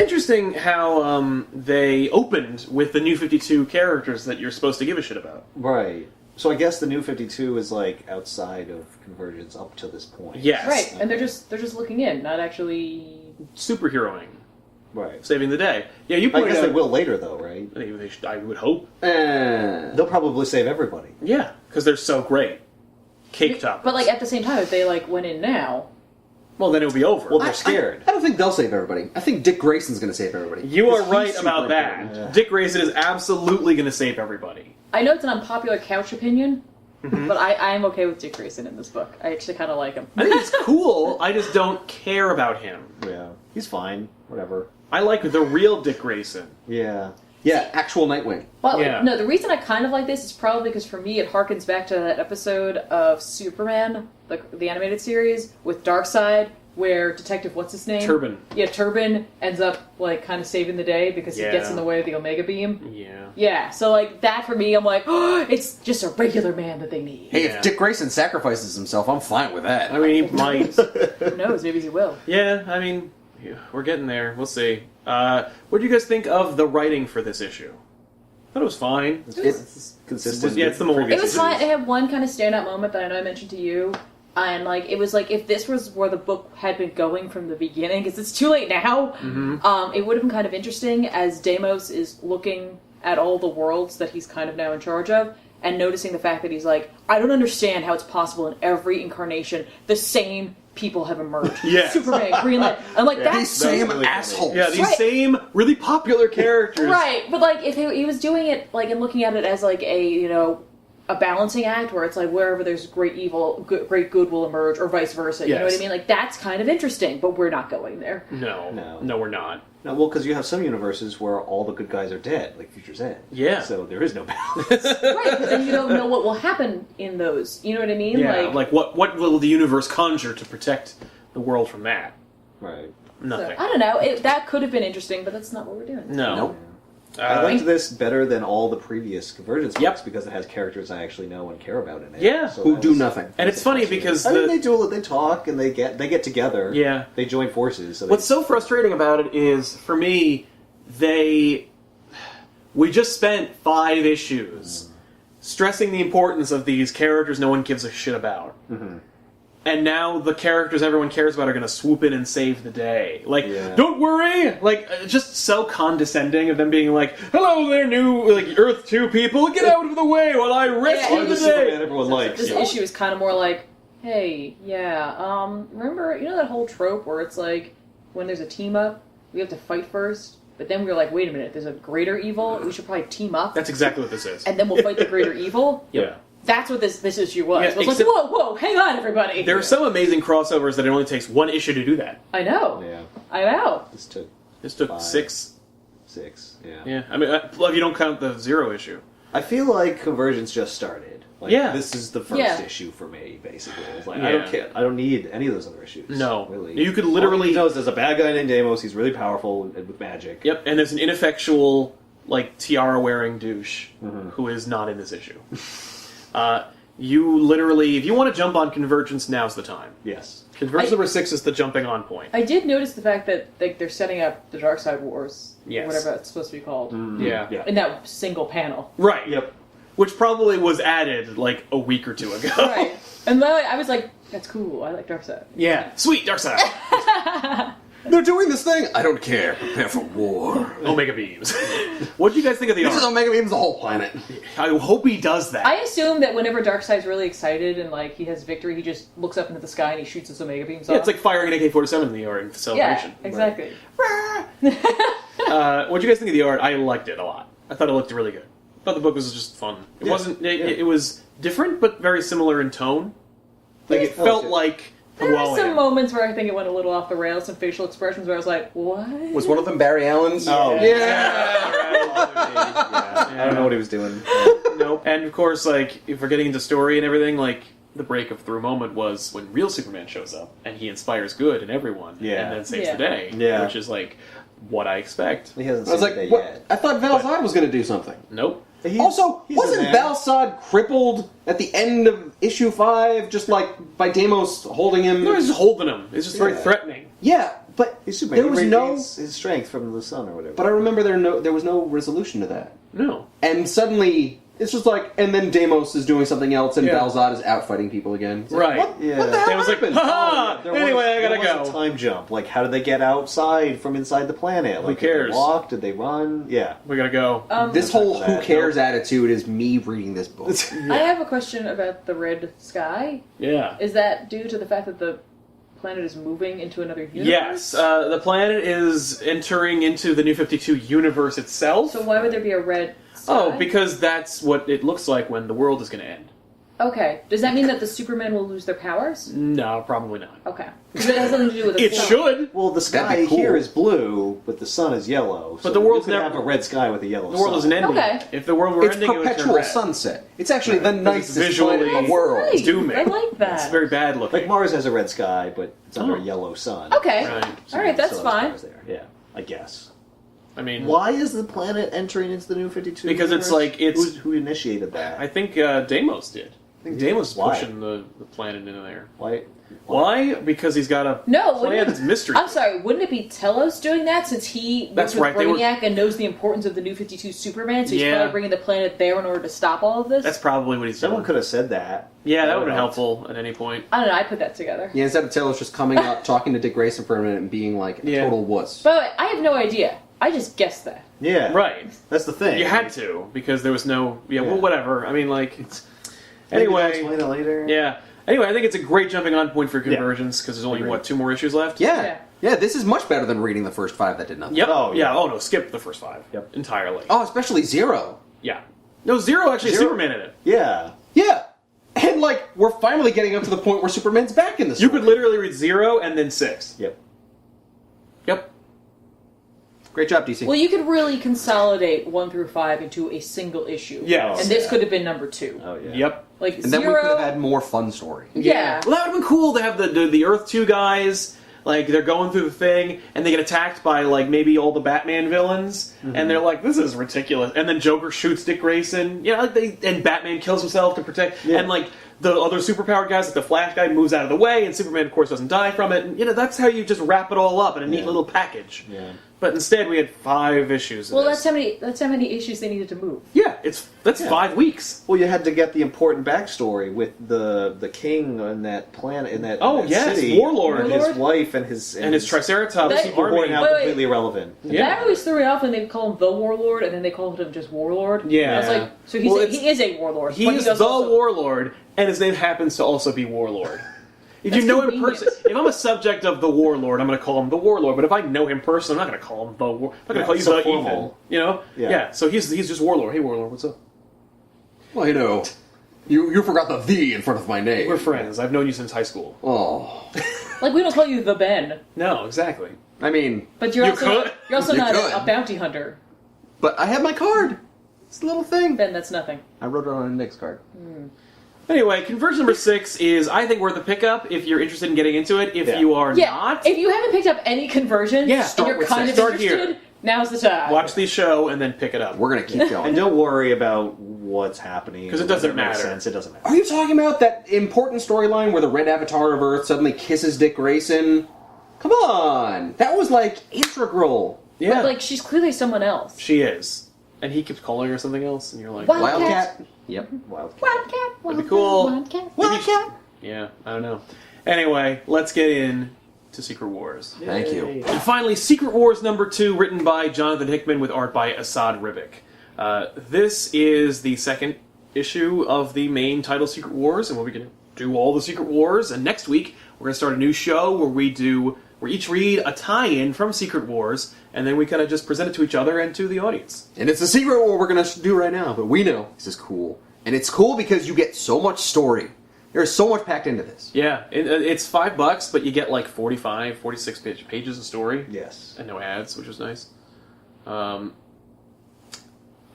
interesting how they opened with the New 52 characters that you're supposed to give a shit about. Right. So I guess the New 52 is like outside of Convergence up to this point. Yes. Right, and they're just looking in, not actually Superheroing. Right. Saving the day. Yeah, you I pointed guess out... they will later, though, right? I would hope. They'll probably save everybody. Yeah, because they're so great. Cake top. But, like, at the same time, if they, like, went in now... Well, then it would be over. Well, they're scared. I don't think they'll save everybody. I think Dick Grayson's going to save everybody. You are 'Cause right he's about super that. important. Yeah. Dick Grayson is absolutely going to save everybody. I know it's an unpopular couch opinion, but I'm okay with Dick Grayson in this book. I actually kind of like him. I think he's cool. I just don't care about him. Yeah. He's fine. Whatever. I like the real Dick Grayson. Yeah. Yeah, actual Nightwing. Well, Yeah. no, the reason I kind of like this is probably because for me it harkens back to that episode of Superman, the animated series, with Darkseid, where Detective What's-His-Name? Turban. Yeah, Turban ends up, like, kind of saving the day because he gets in the way of the Omega Beam. Yeah. Yeah, so, like, that for me, I'm like, oh, it's just a regular man that they need. Hey, Yeah. if Dick Grayson sacrifices himself, I'm fine with that. I mean, he might. Who knows, maybe he will. Yeah, I mean, we're getting there. We'll see. What do you guys think of the writing for this issue? I thought it was fine. It's consistent. Yeah, it's the more It was fine. It had one kind of standout moment that I know I mentioned to you. And, like, it was like, if this was where the book had been going from the beginning, because it's too late now, it would have been kind of interesting as Deimos is looking at all the worlds that he's kind of now in charge of, and noticing the fact that he's like, I don't understand how it's possible in every incarnation the same people have emerged. Yes. Superman, Green Lantern. I'm like, These that's... same really funny. assholes. Yeah, these Right. same really popular characters. Right, but, like, if he was doing it, like, and looking at it as, like, a balancing act where it's like wherever there's great evil, great good will emerge, or vice versa. You know what I mean? Like, that's kind of interesting, but we're not going there. No, we're not. No, well, because you have some universes where all the good guys are dead, like Future's End. Yeah. So there is no balance. Right, but then you don't know what will happen in those. You know what I mean? Yeah, like what will the universe conjure to protect the world from that? Right. Nothing. So, I don't know. That could have been interesting, but that's not what we're doing. No. Nope. I liked this better than all the previous Convergence Yep. books because it has characters I actually know and care about in it. Yeah. So Who that do was- nothing. And it's funny because I mean, they talk and they get together. Yeah. They join forces. So what's so frustrating about it is, for me, we just spent 5 issues stressing the importance of these characters no one gives a shit about. Mm-hmm. And now the characters everyone cares about are going to swoop in and save the day. Like, Yeah. don't worry! Like, just so condescending of them being like, hello there, new, like, Earth 2 people, get out of the way while I rescue Yeah, the the Superman day! everyone likes. This Yeah. issue is kind of more like, hey, remember, you know that whole trope where it's like, when there's a team up, we have to fight first? But then we're like, wait a minute, there's a greater evil, we should probably team up, That's exactly what this is. and then we'll fight the greater evil? Yeah. That's what this issue was. Yeah, It was like, except- whoa, hang on, everybody. There are some amazing crossovers that it only takes 1 issue to do that. I know. Yeah. I know. This took This took 5, 6. 6. Yeah. Yeah, I mean, well, if you don't count the 0 issue. I feel like Convergence just started. Like, Yeah. This is the first Yeah. issue for me, basically. It's like, Yeah. I don't care. I don't need any of those other issues. No. Really. You could literally- All you know is there's a bad guy named Deimos. He's really powerful and with magic. Yep, and there's an ineffectual, like, tiara-wearing douche who is not in this issue. You literally, if you want to jump on Convergence, now's the time. Yes. Convergence number 6 is the jumping on point. I did notice the fact that they're setting up the Darkseid Wars, Yes. or whatever it's supposed to be called, Yeah. Yeah. in that single panel. Right. Yep. Which probably was added, like, a week or 2 ago. Right. And then I was like, that's cool, I like Darkseid. Yeah. Sweet, Darkseid. They're doing this thing. I don't care. Prepare for war. Omega Beams. What do you guys think of the This is art? Omega Beam's the whole planet. I hope he does that. I assume that whenever Darkseid's really excited and like he has victory, he just looks up into the sky and he shoots his Omega Beams off. Yeah, it's like firing an AK-47 in the air in yeah, celebration. exactly. What do you guys think of the art? I liked it a lot. I thought it looked really good. I thought the book was just fun. It wasn't. It was different, but very similar in tone. Like, it felt like There were some Hawaiian. moments where I think it went a little off the rails, some facial expressions where I was like, what? Was one of them Barry Allen's? Oh. Yeah. I don't know what he was doing. Nope. And of course, like, if we're getting into story and everything, like, the break of through moment was when real Superman shows up and he inspires good in everyone Yeah. and then saves Yeah. the day. Yeah. Which is like what I expect. He hasn't I was seen like, that what? yet. I thought Valzad was going to do something. Nope. He's- Also, he's a wasn't man. Valzad crippled at the end of issue 5, just like by Deimos holding him? No, he's just holding him. It's just very Yeah. threatening. Yeah, But He's Superman. there was he no. radiates his strength from the sun or whatever. But I remember there was no resolution to that. No. And suddenly, it's just like, and then Deimos is doing something else, and Yeah. Balzad is out fighting people again. It's like, Right. What, Yeah. what the hell It was like, happened? ha There Anyway, I gotta there was go. a time jump. Like, how did they get outside from inside the planet? Like, cares? Did they walk? Did they run? Yeah. We gotta go. This whole for who that. cares attitude is me reading this book. I have a question about the red sky. Yeah. Is that due to the fact that the planet is moving into another universe? Yes, the planet is entering into the New 52 universe itself. So why would there be a red sky? Oh, because that's what it looks like when the world is going to end. Okay. Does that mean that the Supermen will lose their powers? No, probably not. Okay. Because it has something to do with the It sun. should. Well, the That'd sky be cool. here is blue, but the sun is yellow. But so the world's you could never- have a red sky with a yellow The world sun. isn't ending. Okay. If the world were It's ending, it would turn perpetual red. sunset. It's actually the nicest visually- planet in That's the world. nice. dooming. I like that. It's very bad looking. Like Mars has a red sky, but it's under Oh. a yellow sun. Okay. Right. All right, that's So there's fine. stars there. Yeah, I guess. I mean, Why is the planet entering into the New 52? Because it's universe? like, it's- who initiated that? I think Deimos did. I think Deimos is Why? pushing the planet into there. Why? Why? Because he's got a No, plan wouldn't that's it, mystery. I'm sorry, wouldn't it be Telos doing that since he That's works with right, they were- Brainiac and knows the importance of the New 52 Superman, so he's Yeah. probably bringing the planet there in order to stop all of this? That's probably what he's Someone doing. could have said that. Yeah, that would have been helped. helpful at any point. I don't know, I put that together. Yeah, instead of Taylor just coming up, talking to Dick Grayson for a minute and being like a Yeah. total wuss. By the way, I have no idea. I just guessed that. Yeah, Right. That's the thing. You had to, because there was no... Yeah, Yeah. well, whatever. I mean, like... It's, Maybe they'll anyway... explain it later. Yeah. Anyway, I think it's a great jumping on point for Convergence, because there's only, Agreed. what, 2 more issues left? Yeah. Yeah, this is much better than reading the first 5 that did nothing. Yep. Oh, yeah. yeah. Oh, no, skip the first 5. Yep. Entirely. Oh, especially Zero. Yeah. No, Zero actually has Zero? Superman in it. Yeah. Yeah. And, like, we're finally getting up to the point where Superman's back in the You story. could literally read 0 and then 6. Yep. Yep. Great job, DC. Well, you could really consolidate 1 through 5 into a single issue. Yes. And this could have been number 2. Oh yeah. Yep. Like, and then Zero... we could have had more fun story. Yeah. Well, that would have been cool to have the Earth 2 guys, like, they're going through the thing, and they get attacked by, like, maybe all the Batman villains, and they're like, this is ridiculous. And then Joker shoots Dick Grayson, you know, like and Batman kills himself to protect, Yeah. and, like, the other superpowered guys, like the Flash guy, moves out of the way, and Superman, of course, doesn't die from it, and, you know, that's how you just wrap it all up in a neat Yeah. little package. Yeah. But instead, we had 5 issues of Well, this. that's how many issues they needed to move. Yeah, that's Yeah. 5 weeks. Well, you had to get the important backstory with the king on that planet in that, Oh, that yes, city, Warlord. and his wife and his Triceratops That- people who are army. now Wait, wait. completely irrelevant. Yeah. That always threw me off when they call him the Warlord, and then they called him just Warlord. Yeah. I was like, so he's Well, he is a Warlord. He but is does the also- Warlord, and his name happens to also be Warlord. If you That's know him convenient. personally, if I'm a subject of the Warlord, I'm going to call him the Warlord. But if I know him personally, I'm not going to call him the War. I'm not going to Yeah, call you so the formal. Ethan. You know? Yeah. So he's just Warlord. Hey, Warlord, what's up? Well, you know, you forgot the "the" in front of my name. We're friends. I've known you since high school. Oh. Like, we don't call you the Ben, No, exactly. I mean, but you're You also could. not, you're also You not could. a bounty hunter. but I have my card. It's a little thing. Ben, that's nothing. I wrote it on an index card. Anyway, Convergence number 6 is, I think, worth a pickup if you're interested in getting into it. If Yeah. you are Yeah, not, if you haven't picked up any Convergence Yeah, and start you're with kind of six. Start here. interested, now's the time. watch the show and then pick it up. We're gonna keep going. And don't worry about what's happening 'Cause it or doesn't whether makes matter. sense. It doesn't matter. Are you talking about that important storyline where the Red Avatar of Earth suddenly kisses Dick Grayson? Come on, that was like integral. Yeah, But, like, she's clearly someone else. she is. And he keeps calling her something else, and you're like, Wildcat. Wildcat. Yep. Wildcat. Wildcat, That'd be cool. Wildcat, Maybe Wildcat. Yeah, I don't know. Anyway, let's get in to Secret Wars. Thank you. And finally, Secret Wars number 2, written by Jonathan Hickman with art by Asad Ribic. This is the second issue of the main title Secret Wars, and we're going to do all the Secret Wars. And next week, we're going to start a new show where we each read a tie-in from Secret Wars, and then we kind of just present it to each other and to the audience. And it's a secret what we're gonna do right now, but we know this is cool. And it's cool because you get so much story. There's so much packed into this. Yeah, it's $5, but you get like 45, 46 pages of story. Yes. And no ads, which was nice.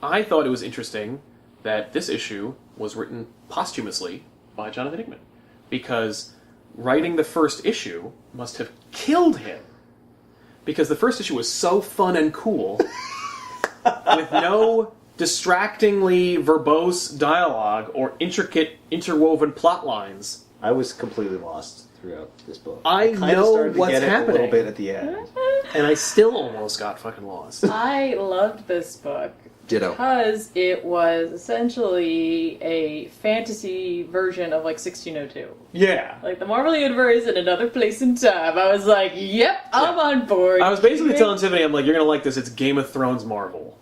I thought it was interesting that this issue was written posthumously by Jonathan Hickman, because writing the first issue must have killed him, because the first issue was so fun and cool with no distractingly verbose dialogue or intricate interwoven plot lines. I was completely lost. throughout this book. I kinda know started to what's get it a little happening. bit at the end. And I still almost got fucking lost. I loved this book Ditto. because it was essentially a fantasy version of like 1602. Yeah. Like the Marvel Universe in another place in time. I was like, yep, I'm on board. I was basically telling Tiffany, I'm like, you're gonna like this, it's Game of Thrones Marvel.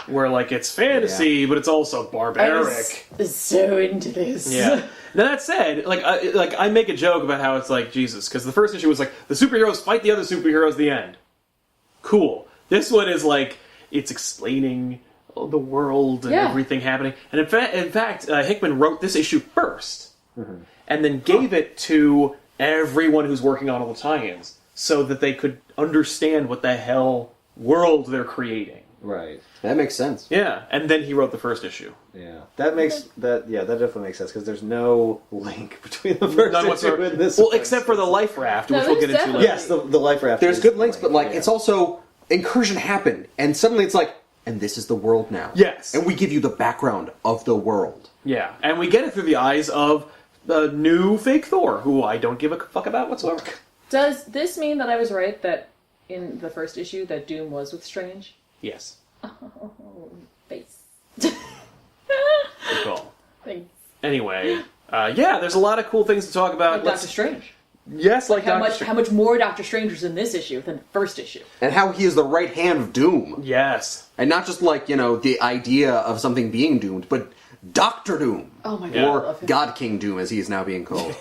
Where, like, it's fantasy, but it's also I barbaric. was so into this. Yeah. Now that said, I make a joke about how it's like Jesus, because the first issue was like the superheroes fight the other superheroes. The end. Cool. This one is like it's explaining the world and everything happening. And in fact, Hickman wrote this issue first, and then gave it to everyone who's working on all the tie-ins, so that they could understand what the hell world they're creating. Right. That makes sense. Yeah, and then he wrote the first issue. Yeah. That definitely makes sense because there's no link between the first None issue whatsoever. and this. Well, one. except for the life raft, No, which we'll there's get into definitely- later. Yes, the life raft. There's is good the links, link, but like yeah. it's also incursion happened, and suddenly it's like, and this is the world now. Yes. And we give you the background of the world. Yeah, and we get it through the eyes of the new fake Thor, who I don't give a fuck about whatsoever. Does this mean that I was right that in the first issue that Doom was with Strange? Yes. Oh, face. Good call. Thanks. Anyway, yeah, there's a lot of cool things to talk about. Like Doctor Strange. Yes, like How Doctor much more Doctor Strange was in this issue than the first issue? And how he is the right hand of Doom. Yes. And not just like, the idea of something being doomed, but Doctor Doom. Oh my god, I Or love him. God King Doom, as he is now being called.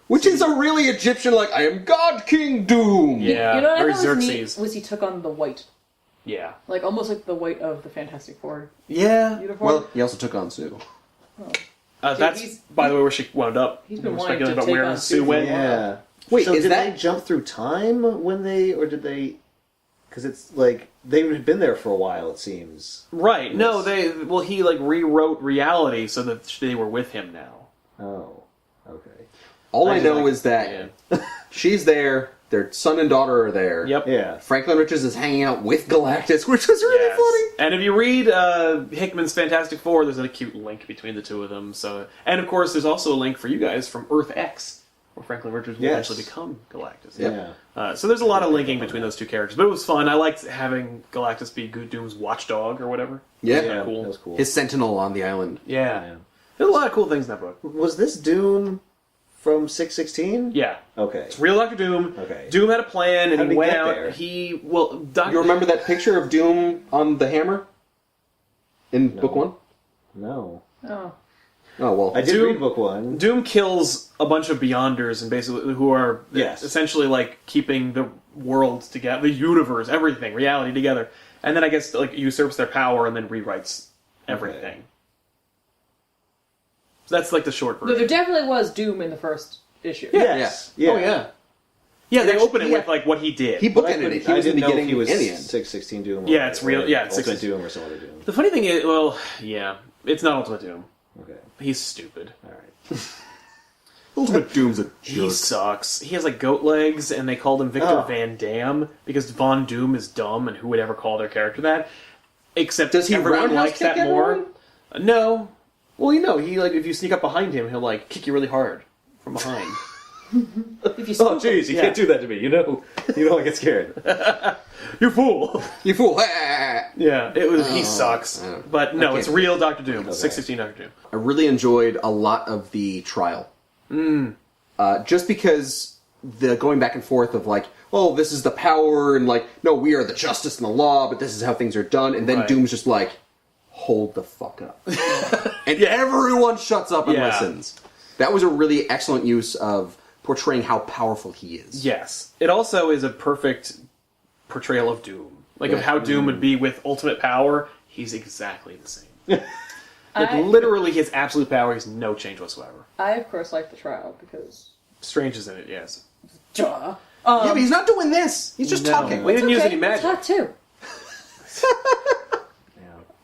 Which is a really Egyptian, like, I am God King Doom! Yeah, You know what very I thought was Xerxes. neat was he took on the white, Yeah. like almost like the white of the Fantastic Four Yeah. uniform. Well, he also took on Sue. That's, he's- by the way, where she wound up. He's been We're wanting speculating to about take where on Sue Sue went. Yeah. Wait, so is did that- they jump through time when they, or did they? Because it's like they had been there for a while. It seems. Right. No, he like rewrote reality so that they were with him now. Oh. Okay. All I just know like- is that she's there, their son and daughter are there. Yep. Yeah. Franklin Richards is hanging out with Galactus, which was really Yes. funny. And if you read Hickman's Fantastic Four, there's a cute link between the two of them. So, and of course, there's also a link for you guys from Earth X, where Franklin Richards will Yes. eventually become Galactus. Yeah. So there's a lot of linking between those two characters, but it was fun. I liked having Galactus be Doom's watchdog or whatever. Yeah. Yeah. cool. That was cool. His sentinel on the island. Yeah. Yeah. There's a lot of cool things in that book. Was this Doom from 616? Yeah. Okay. It's real Doctor Doom. Okay. Doom had a plan, and How he did he went get out. there? Doctor. You remember that picture of Doom on the hammer? In book one? No. Oh, Oh, well. I did Doom- read book one. Doom kills a bunch of Beyonders, and basically who are Yes. essentially like keeping the world together, the universe, everything, reality together. And then I guess like usurps their power and then rewrites everything. So that's like the short no, version. there definitely was Doom in the first issue. Yes. Yeah. Oh yeah. Yeah, they actually- open it yeah. with like what he did. He But I bookended it. He didn't was in the know if beginning he was and the end. 616 Doom. Yeah, it's real- yeah, it's Ultimate 616. Doom or some other Doom. The funny thing is, well, yeah, it's not Ultimate Doom. Okay. He's stupid. All right. Ultimate Doom's a He jerk. sucks. He has like goat legs, and they called him Victor Oh. Van Dam because Von Doom is dumb, and who would ever call their character that? Except Does he everyone roundhouse likes that kick more. everyone? No. Well, he like if you sneak up behind him, he'll like kick you really hard from behind. If you Oh, spook jeez, you Yeah. can't do that to me. You know I get scared. You fool! You fool. Yeah, it was. He sucks. I But no, can't it's do real Doctor Doom. It's Okay. 616 Doctor Doom. I really enjoyed a lot of the trial. Just because the going back and forth of like, oh, this is the power, and like, no, we are the justice and the law, but this is how things are done, and then Right. Doom's just like, hold the fuck up. And everyone shuts up and Yeah. listens. That was a really excellent use of portraying how powerful he is. Yes. It also is a perfect portrayal of Doom. Like of Yeah. how Doom would be with ultimate power. He's exactly the same. Like I- literally, his absolute power is no change whatsoever. I of course like the trial because Strange is in it, yes. duh. Yeah, but he's not doing this. He's just No. talking. We didn't use Okay, any magic. It's hot too. Yeah.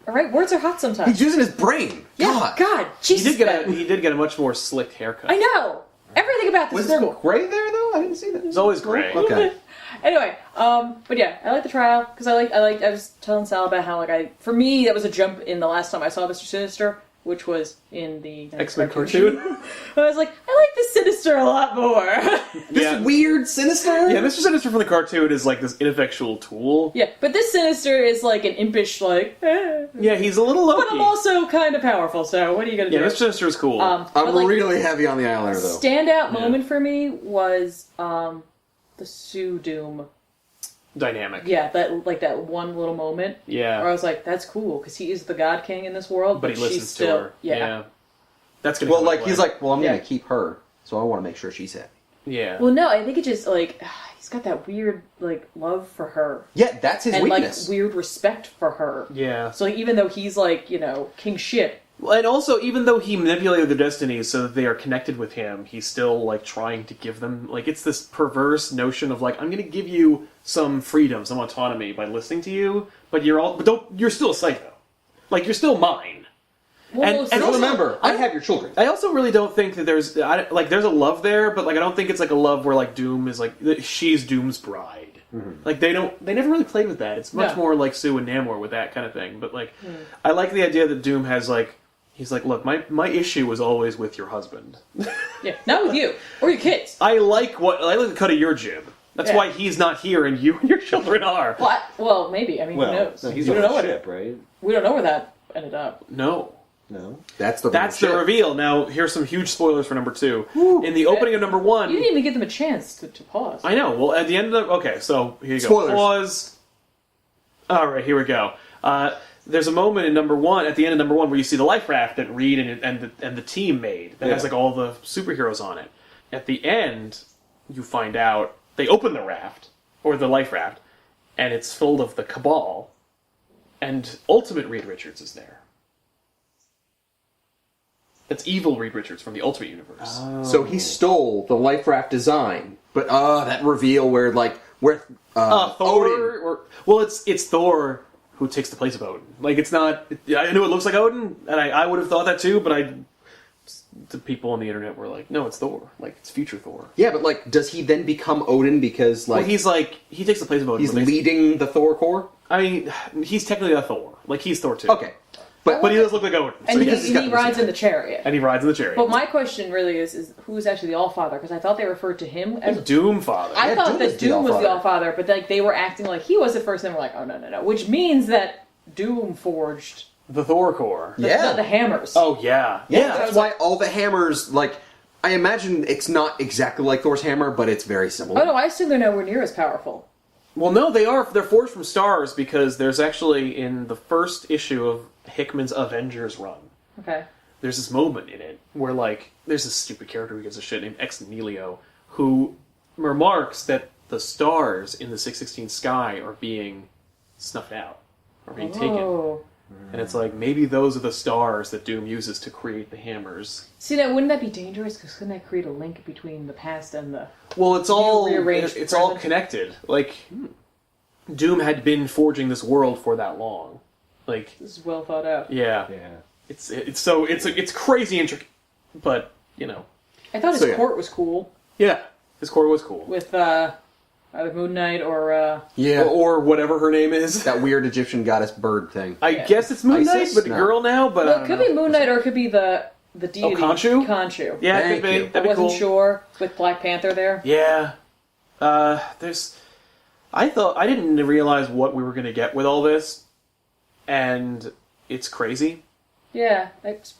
All right, words are hot sometimes. He's using his brain. yeah, God, He Jesus. did get a much more slick haircut. I know everything about this. Was is there cool. gray there though? I didn't see that. It's always gray. Okay. Anyway, but yeah, I like the trial because I was telling Sal about how for me that was a jump in the last time I saw Mr. Sinister, which was in the X-Men cartoon. I was like, I like the Sinister a lot more. Yeah. Weird Sinister? Yeah, Mr. Sinister from the cartoon is like this ineffectual tool. Yeah, but this Sinister is like an impish, like, Yeah, he's a little Loki. but I'm also kind of powerful, so what are you gonna do? Yeah, Mr. Sinister is cool. I'm but, like, really heavy on the eyeliner, though. standout moment for me was the Sue Doom. Dynamic. Yeah, that one little moment. Yeah. Where I was like, that's cool, because he is the God King in this world, But he she's listens still, to her. Yeah. That's gonna Well, come like, into he's play. like, well, I'm Yeah. gonna keep her, so I want to make sure she's happy. Yeah. Well, no, I think it just, like, he's got that weird, like, love for her. Yeah, that's his And, weakness. like, weird respect for her. Yeah. So, like, even though he's, like, king shit, And also, even though he manipulated their destinies so that they are connected with him, he's still, like, trying to give them... Like, it's this perverse notion of, like, I'm gonna give you some freedom, some autonomy by listening to you, but you're still a psycho. Like, you're still mine. well, And so- also- remember, I have your children. I also really don't think that there's a love there, but like I don't think it's like a love where like Doom is like she's Doom's bride. Like they never really played with that. It's much No. more like Sue and Namor with that kind of thing. But like I like the idea that Doom has like he's like, look, my issue was always with your husband. yeah, not with you, or your kids. I like the cut of your jib. That's Yeah. why he's not here and you and your children are. Well, maybe. I mean, Well, who knows? no, he's we on don't know the what ship, right? we don't know where that ended up. No. No. That's the reveal. Now, here's some huge spoilers for number 2. In the opening of number 1... You didn't even give them a chance to pause. I know. Well, at the end of the... Okay, so here you go. Spoilers. Pause. All right, here we go. There's a moment in number 1, at the end of number 1, where you see the life raft that Reed and the team made that has like all the superheroes on it. At the end, you find out they open the raft or the life raft, and it's full of the Cabal, and Ultimate Reed Richards is there. That's evil Reed Richards from the Ultimate Universe. So he stole the life raft design, but that reveal where Thor, Thor, well, it's Thor who takes the place of Odin. Like it's not. I know it looks like Odin, and I would have thought that too. But the people on the internet were like, "No, it's Thor. Like it's future Thor." Yeah, but like, does he then become Odin because like Well, he takes the place of Odin. he's but leading the Thor Corps? I mean, he's technically a Thor. Like he's Thor too. Okay, but he does look like Odin. And So he, he's got he the rides same- in the chariot. and he rides in the chariot. But my question really is who's actually the Allfather? Because I thought they referred to him as. Doom Father. I Yeah, thought Doom that was the Doom was the Allfather. Allfather, but like they were acting like he was at first, and they were like, oh no, which means that Doom forged the Thor Corps. the hammers. Oh yeah. Yeah, that's why all the hammers, like, I imagine it's not exactly like Thor's hammer, but it's very similar. Oh no, I assume they're nowhere near as powerful. Well, no, they are. They're forged from stars because there's actually in the first issue of Hickman's Avengers run. Okay. There's this moment in it where, like, there's this stupid character who gives a shit named Ex Nihilo who remarks that the stars in the 616 sky are being snuffed out, are being taken. Oh. And it's like, maybe those are the stars that Doom uses to create the hammers. See, now wouldn't that be dangerous? Because couldn't that create a link between the past and the? Well, it's all rearrange it's the all present? connected. Like, Doom had been forging this world for that long. Like, This is well thought out. yeah. Yeah. It's crazy intricate, but you know, I thought his So, yeah. court was cool yeah, his core was cool. with either Moon Knight or Yeah, Or whatever her name is. that weird Egyptian goddess bird thing. I Yeah. guess it's Moon Knight, Isis? but a No. girl now. But well, it could be Moon Knight or it could be the deity Khonshu? Khonshu. Yeah, it Thank could be. you. I That'd be wasn't cool. sure with Black Panther there. Yeah. There's. I didn't realize what we were going to get with all this, and it's crazy. Yeah,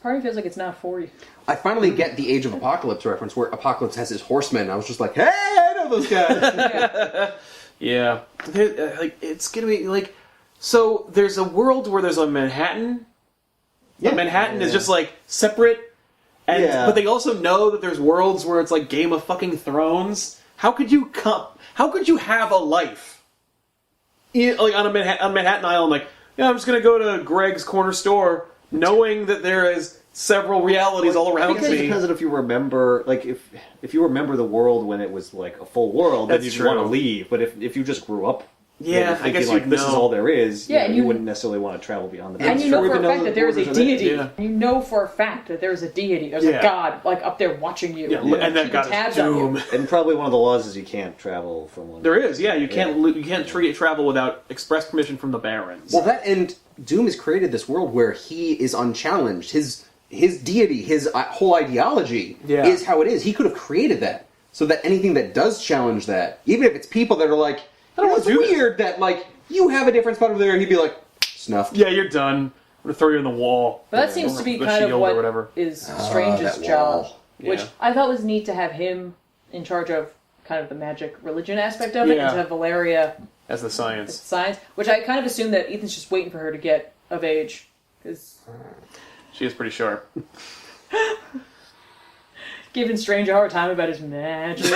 part of me feels like it's not for you. I finally get the Age of Apocalypse reference where Apocalypse has his horsemen. I was just like, hey, I know those guys. Yeah, like it's gonna be like. So there's a world where there's a Manhattan. Yeah. But Manhattan is just like separate, and Yeah. but they also know that there's worlds where it's like Game of fucking Thrones. How could you How could you have a life like on Manhattan Island? Like, yeah, I'm just gonna go to Greg's corner store, knowing that there is several realities all around Because it me. depends on if you remember, like if you remember the world when it was like a full world, then That's you'd want to true. leave. But if you just grew up, Yeah, I thinking guess like you'd this is know. all there is, Yeah, you, and you you- wouldn't necessarily want to travel beyond the. And you Sure, know we for a can know fact the that there is a borders of it. deity. Yeah. You know for a fact that there is a deity. There's Yeah. a god like up there watching you. Yeah, and that keeping God is tabs on you. Doom. And probably one of the laws is you can't travel from one. There is, yeah. You can't travel without express permission from the barons. Well, that and Doom has created this world where he is unchallenged. His his deity, his whole ideology Yeah. is how it is. He could have created that so that anything that does challenge that, even if it's people that are like, I don't it's wanna do weird that like you have a different spot over there, and he'd be like, snuffed. Yeah, you're done. I'm gonna throw you in the wall. But that seems to be The kind of shield or whatever. what is Strange's that job, wall. which Yeah. I thought was neat to have him in charge of kind of the magic religion aspect of it, Yeah. and to have Valeria As the science. science, which I kind of assume that Ethan's just waiting for her to get of age, because She is pretty sharp. giving Strange a hard time about his magic.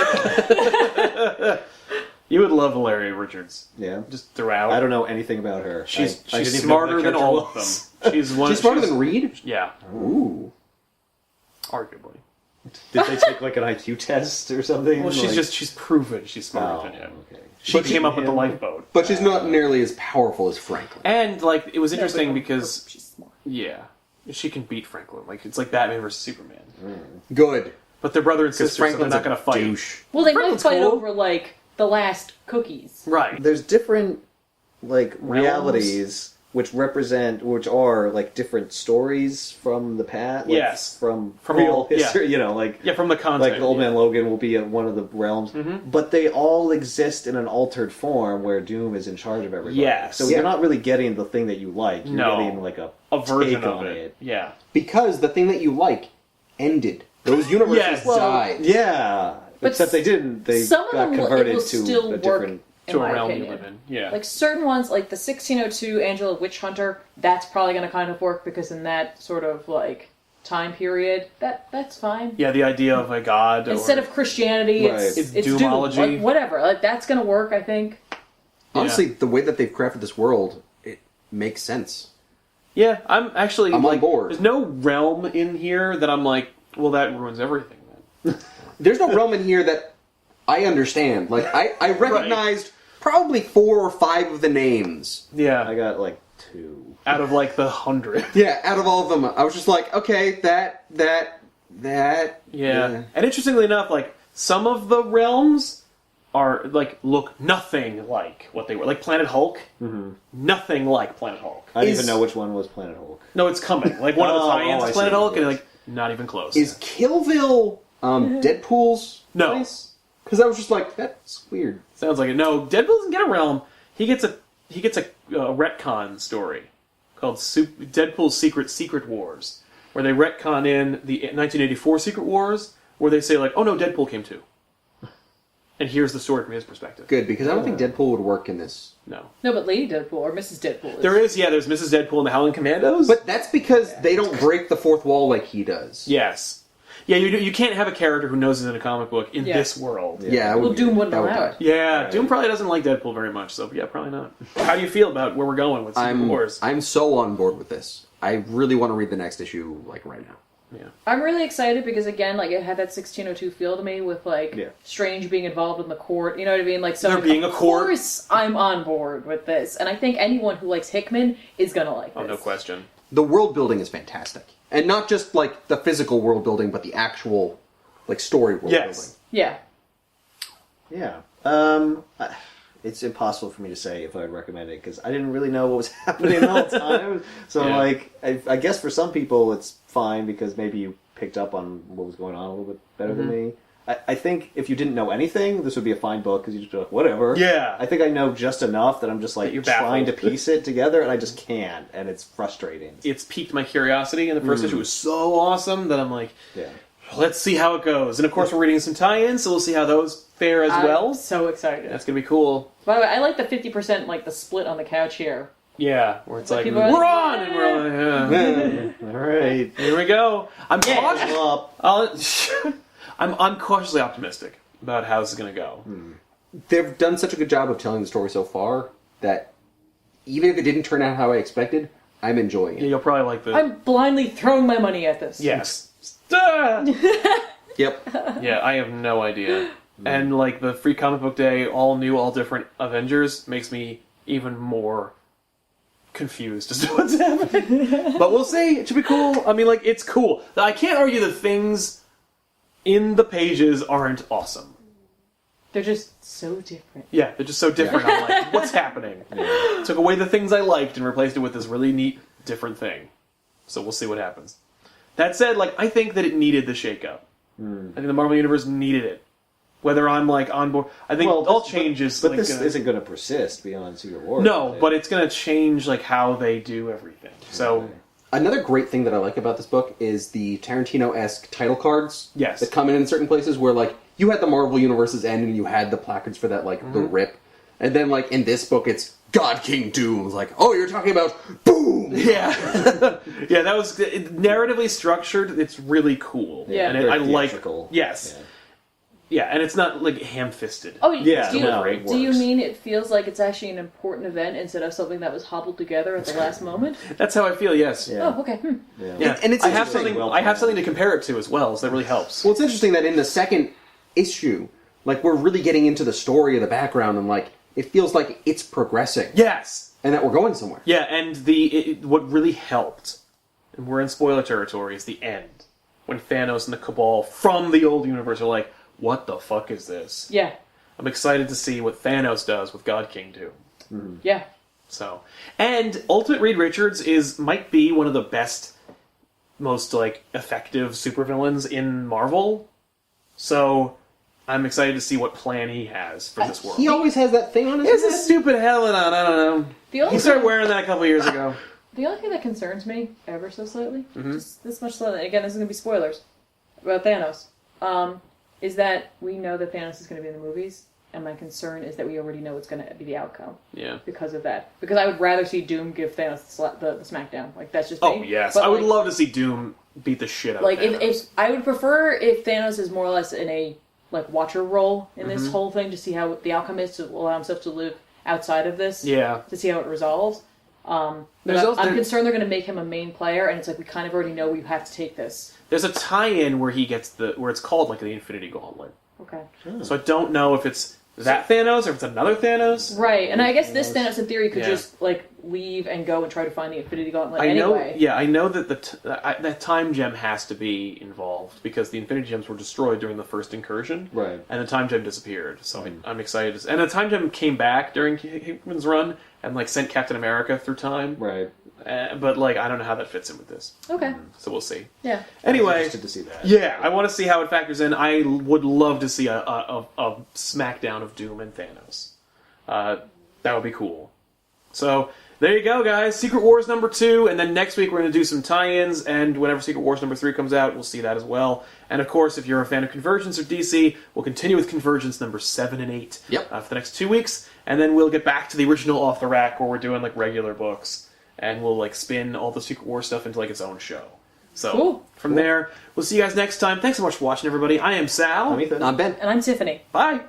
You would love Valeria Richards. Yeah. Just throughout. I don't know anything about her. She's I she's didn't even know smarter who than that all character of was. them. She's one. She's smarter than Reed. Yeah, Ooh. arguably. Did they take like an IQ test or something? Well, she's proven she's smarter Oh, than him. okay. She came up with the him- lifeboat. But she's not nearly as powerful as Franklin. And like it was interesting Yeah, but because she's smart. yeah, she can beat Franklin. Like it's like Batman versus Superman. Good. But they're brother and Because sister, so they're Franklin's not going to fight. douche. Well, they might Franklin's fight cool. over like the last cookies. Right. There's different like Realms? realities which are like different stories from the past. Like, Yes. from From real all- yeah. history. You know, like Yeah, from the content. like Old Man Logan will be in one of the realms, but they all exist in an altered form where Doom is in charge of everybody. Yes. So Yeah. you're not really getting the thing that you like. You're No. getting like a version take of on it. Yeah. Because the thing that you like ended. Those universes Yes. Well, died. Yeah, But except they didn't. They some of got them will- it converted will to still a work different. in To a my realm opinion. you live in. Yeah. Like certain ones, like the 1602 Angela Witch Hunter, that's probably going to kind of work because in that sort of like time period, that's fine. yeah, the idea of a god. Instead or, of Christianity, Right. it's It's Doom. Doomology. Like, whatever. Like, that's going to work, I think. Honestly, the way that they've crafted this world, it makes sense. Yeah, I'm actually I'm on like, board. There's no realm in here that I'm like, well, that ruins everything then. There's no realm in here that I understand. Like, I recognized probably 4 or 5 of the names. Yeah. I got like 2. Out of like the 100. Yeah, out of all of them, I was just like, okay, that. Yeah. And interestingly enough, like some of the realms are like look nothing like what they were. Like Planet Hulk, nothing like Planet Hulk. I didn't Is- even know which one was Planet Hulk. No, it's coming. Like one of the Oh, tie-ins I is see Planet what Hulk, it and is. like not even close. Is Killville Deadpool's No. place? Because I was just like, that's weird. Sounds like it. No, Deadpool doesn't get a realm. He gets a retcon story called Deadpool's Secret Wars, where they retcon in the 1984 Secret Wars, where they say like, oh no, Deadpool came too, and here's the story from his perspective. Good, because I don't think Deadpool would work in this. No, No, but Lady Deadpool or Mrs. Deadpool is. there's Mrs. Deadpool and the Howling Commandos, But that's because they don't break the fourth wall like he does. yes. Yeah, you can't have a character who knows it's in a comic book in Yeah. this world. Yeah, I Well, would- Doom wouldn't that would allow die. it. Yeah, Right. Doom probably doesn't like Deadpool very much, so yeah, probably not. How do you feel about where we're going with Secret Wars? I'm so on board with this. I really want to read the next issue, like, right now. Yeah. I'm really excited because again, like it had that 1602 feel to me with like Yeah. Strange being involved in the court. You know what I mean? Like so, There being a court. Of course, I'm on board with this, and I think anyone who likes Hickman is gonna like Oh, this. no question. The world building is fantastic. And not just, like, the physical world building, but the actual, like, story world Yes. Yeah. Yeah. It's impossible for me to say if I'd recommend it because I didn't really know what was happening the whole time. So, Yeah. like, I guess for some people it's fine because maybe you picked up on what was going on a little bit better than me. I think if you didn't know anything, this would be a fine book because you just be like, whatever. Yeah. I think I know just enough that I'm just like That you're trying to baffled. piece it together and I just can't, and it's frustrating. It's piqued my curiosity, and the first issue was so awesome that I'm like, Yeah. let's see how it goes. And of course, we're reading some tie-ins, so we'll see how those fare as well. I'm so excited. That's gonna be cool. By the way, I like the 50% like the split on the couch here. Yeah, where it's like, people we're are like, on, and we're like, yeah. All right. Here we go. I'm cautious. Up. I'm cautiously optimistic about how this is gonna go. They've done such a good job of telling the story so far that even if it didn't turn out how I expected, I'm enjoying Yeah, it. you'll probably like the. I'm blindly throwing my money at this. Yes. Ah! Yep. Yeah, I have no idea. And like the free comic book day, all new, all different Avengers makes me even more confused as to what's happening. But we'll see. It should be cool. I mean, like, it's cool. I can't argue that things in the pages aren't awesome. They're just so different. Yeah, they're just so different. I'm like, what's happening? Took away the things I liked and replaced it with this really neat, different thing. So we'll see what happens. That said, like, I think that it needed the shakeup. I think the Marvel Universe needed it. Whether I'm, like, on board... I think all changes... But like, this isn't going to persist beyond Secret Wars. No, but it's going to change, like, how they do everything. So... Another great thing that I like about this book is the Tarantino-esque title cards Yes. that come in certain places where, like, you had the Marvel Universe's end and you had the placards for that, like, the rip. And then, like, in this book, it's God King Doom. It's like, oh, you're talking about boom! Yeah. Yeah, that was... narratively structured, it's really cool. Yeah. And Very I like... theatrical. Yes. Yeah, and it's not, like, ham-fisted. Oh, Yeah, do you, no, it do you works. mean it feels like it's actually an important event instead of something that was hobbled together at the last moment? That's how I feel, yes. Yeah. Oh, okay. Yeah. And it's I have interesting. something. I have something to compare it to as well, so that really helps. Well, it's interesting that in the second issue, like, we're really getting into the story of the background and, like, it feels like it's progressing. Yes. And that we're going somewhere. Yeah, and what really helped, and we're in spoiler territory, is the end. When Thanos and the Cabal from the old universe are like, what the fuck is this? Yeah. I'm excited to see what Thanos does with God King Doom. Yeah. So, and Ultimate Reed Richards might be one of the best, most, like, effective supervillains in Marvel. So, I'm excited to see what plan he has for this world. He always has that thing on his He has head. a stupid helmet on, I don't know. The only He started thing- wearing that a couple years ago. The only thing that concerns me, ever so slightly, just this much slightly, again, this is going to be spoilers, about Thanos, is that we know that Thanos is going to be in the movies, and my concern is that we already know what's going to be the outcome Yeah. because of that. Because I would rather see Doom give Thanos the smackdown. Like, that's just me. Oh, yes. But, I would like, love to see Doom beat the shit out Like, of Thanos. if I would prefer if Thanos is more or less in a, like, watcher role in this whole thing to see how the outcome is, to allow himself to live outside of this. Yeah. To see how it resolves. But There's also- I'm concerned they're going to make him a main player, and it's like, we kind of already know we have to take this. There's a tie-in where he gets where it's called, like, the Infinity Gauntlet. Okay. So I don't know if it's that Thanos or if it's another Thanos. Right, and I guess this Thanos, in theory, could Yeah. just, like, leave and go and try to find the Infinity Gauntlet I know. anyway. Yeah, I know that that time gem has to be involved because the Infinity Gems were destroyed during the first incursion, Right. and the time gem disappeared. So I'm excited. And the time gem came back during Hickman's run and like sent Captain America through time. Right. But like I don't know how that fits in with this. Okay. So we'll see. Yeah. Anyway, Interested to see that. yeah, I want to see how it factors in. I would love to see a smackdown of Doom and Thanos. That would be cool. So there you go, guys. Secret Wars #2, and then next week we're going to do some tie-ins, and whenever Secret Wars #3 comes out, we'll see that as well. And of course, if you're a fan of Convergence or DC, we'll continue with Convergence #7 and 8 for the next 2 weeks, and then we'll get back to the original Off the Rack where we're doing like regular books, and we'll like spin all the Secret Wars stuff into like its own show. So from there, we'll see you guys next time. Thanks so much for watching, everybody. I am Sal. I'm Ethan. I'm Ben. And I'm Tiffany. Bye.